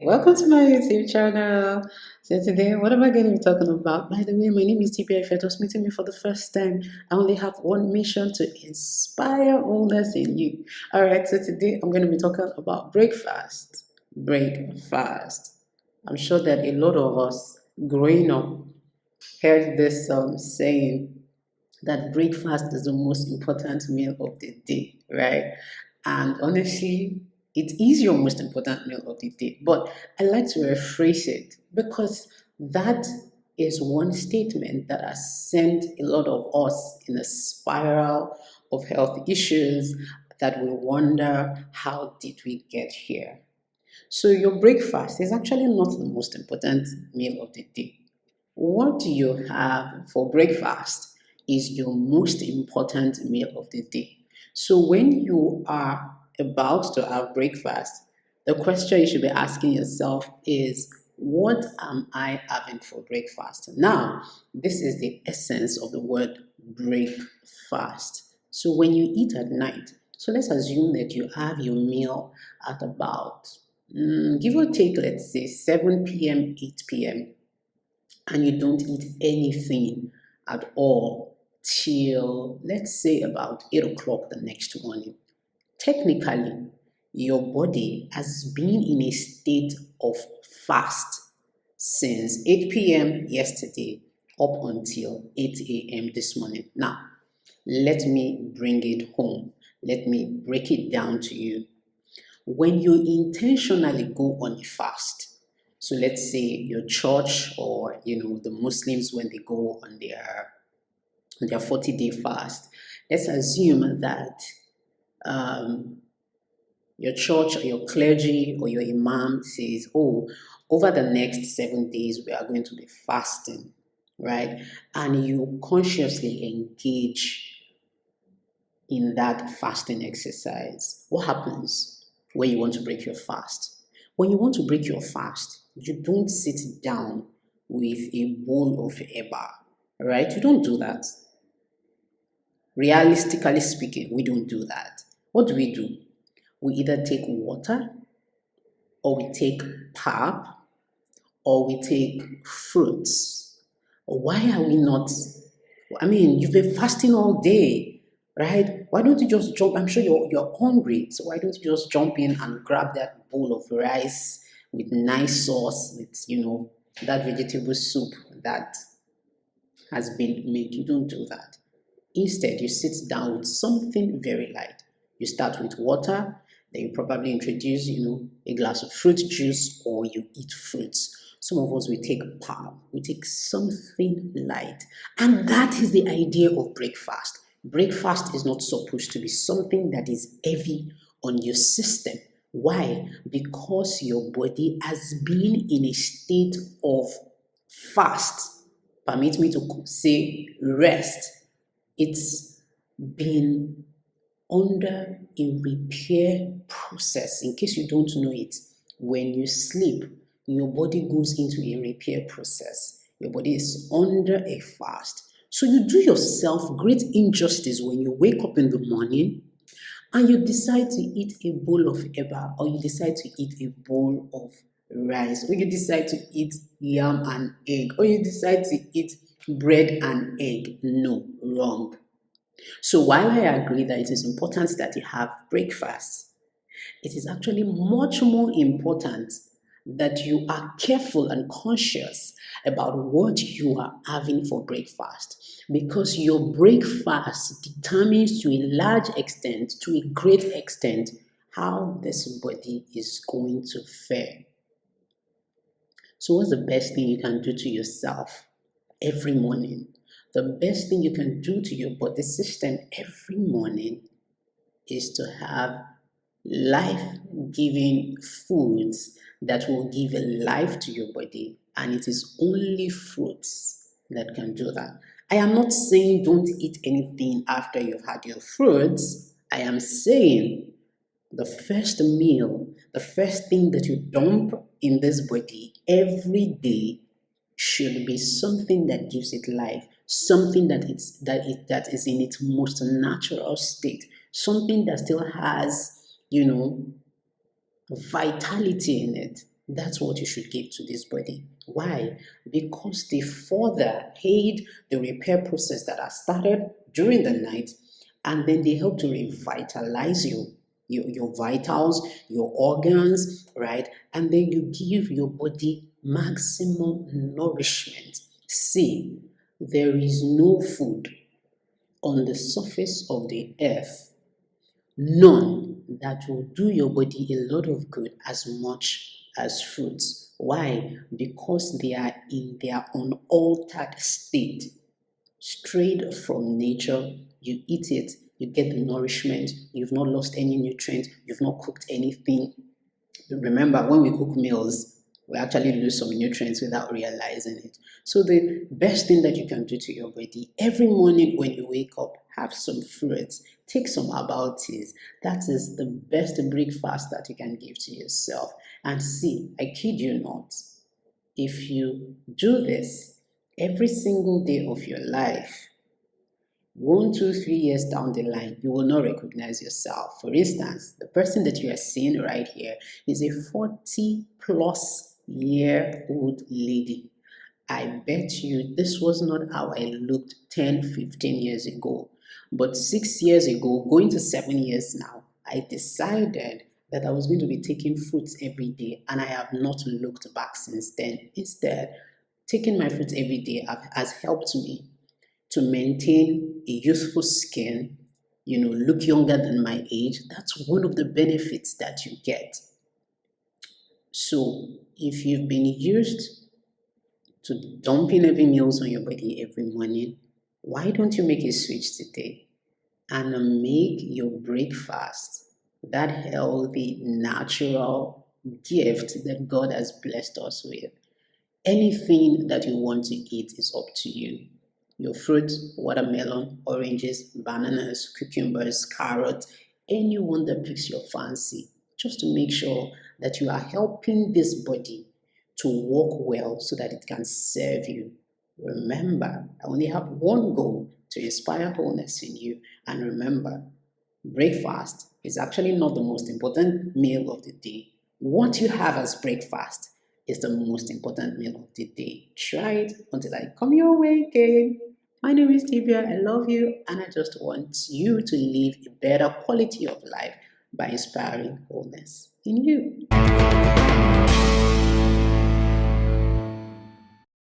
Welcome to my YouTube channel. So today, what am I going to be talking about? By the way, my name is TPI. If you're just meeting me for the first time, I only have one mission to inspire others in you. All right, so today I'm going to be talking about breakfast. Breakfast. I'm sure that a lot of us growing up heard this saying that breakfast is the most important meal of the day, right? And honestly, it is your most important meal of the day. But I like to rephrase it because that is one statement that has sent a lot of us in a spiral of health issues that we wonder, how did we get here? So your breakfast is actually not the most important meal of the day. What you have for breakfast is your most important meal of the day. So when you are about to have breakfast, the question you should be asking yourself is, what am I having for breakfast? Now, this is the essence of the word breakfast. So when you eat at night, so let's assume that you have your meal at about, give or take, let's say 7 p.m., 8 p.m., and you don't eat anything at all till, let's say, about 8 o'clock the next morning, technically, your body has been in a state of fast since 8 p.m. yesterday up until 8 a.m. this morning. Now, let me bring it home. Let me break it down to you. When you intentionally go on a fast, so let's say your church or the Muslims, when they go on their 40-day fast, let's assume that um, your church or your clergy or your imam says, oh, over the next 7 days we are going to be fasting, right? And you consciously engage in that fasting exercise. What happens when you want to break your fast? When you want to break your fast, you don't sit down with a bowl of eba, right? You don't do that. Realistically speaking, we don't do that. What do? We either take water, or we take pap, or we take fruits. Why are we not? I mean, you've been fasting all day, right? Why don't you just jump? I'm sure you're hungry, so why don't you just jump in and grab that bowl of rice with nice sauce, with that vegetable soup that has been made? You don't do that. Instead, you sit down with something very light. You start with water, then you probably introduce, a glass of fruit juice, or you eat fruits. Some of us, we take pap, we take something light. And that is the idea of breakfast. Breakfast is not supposed to be something that is heavy on your system. Why? Because your body has been in a state of fast. Permit me to say rest. It's been under a repair process. In case you don't know it, when you sleep, your body goes into a repair process. Your body is under a fast. So you do yourself great injustice when you wake up in the morning and you decide to eat a bowl of eba, or you decide to eat a bowl of rice, or you decide to eat yam and egg, or you decide to eat bread and egg. No, wrong. So while I agree that it is important that you have breakfast, it is actually much more important that you are careful and conscious about what you are having for breakfast, because your breakfast determines to a large extent, to a great extent, how this body is going to fare. So, what's the best thing you can do to yourself every morning? The best thing you can do to your body system every morning is to have life-giving foods that will give life to your body, and it is only fruits that can do that. I am not saying don't eat anything after you've had your fruits. I am saying the first meal, the first thing that you dump in this body every day should be something that gives it life, something that is in its most natural state, something that still has, vitality in it. That's what you should give to this body. Why? Because they further aid the repair process that has started during the night, and then they help to revitalize you, your vitals, your organs, right? And then you give your body maximum nourishment. See, there is no food on the surface of the earth, none, that will do your body a lot of good as much as fruits. Why? Because they are in their unaltered state, straight from nature. You eat it, you get the nourishment, you've not lost any nutrient, you've not cooked anything. Remember, when we cook meals, we actually lose some nutrients without realizing it. So the best thing that you can do to your body, every morning when you wake up, have some fruits, take some herbal teas. That is the best breakfast that you can give to yourself. And see, I kid you not, if you do this every single day of your life, 1, 2, 3 years down the line, you will not recognize yourself. For instance, the person that you are seeing right here is a 40-plus-year-old lady. I bet you this was not how I looked 10, 15 years ago. But 6 years ago, going to 7 years now, I decided that I was going to be taking fruits every day, and I have not looked back since then. Instead, taking my fruits every day has helped me to maintain a youthful skin, look younger than my age. That's one of the benefits that you get. So if you've been used to dumping heavy meals on your body every morning, why don't you make a switch today and make your breakfast that healthy, natural gift that God has blessed us with? Anything that you want to eat is up to you. Your fruits, watermelon, oranges, bananas, cucumbers, carrots, anyone that piques your fancy, just to make sure that you are helping this body to work well so that it can serve you. Remember, I only have one goal: to inspire wholeness in you. And remember, breakfast is actually not the most important meal of the day. What you have as breakfast is the most important meal of the day. Try it until I come your way again. My name is Divya. I love you, and I just want you to live a better quality of life by inspiring wholeness in you.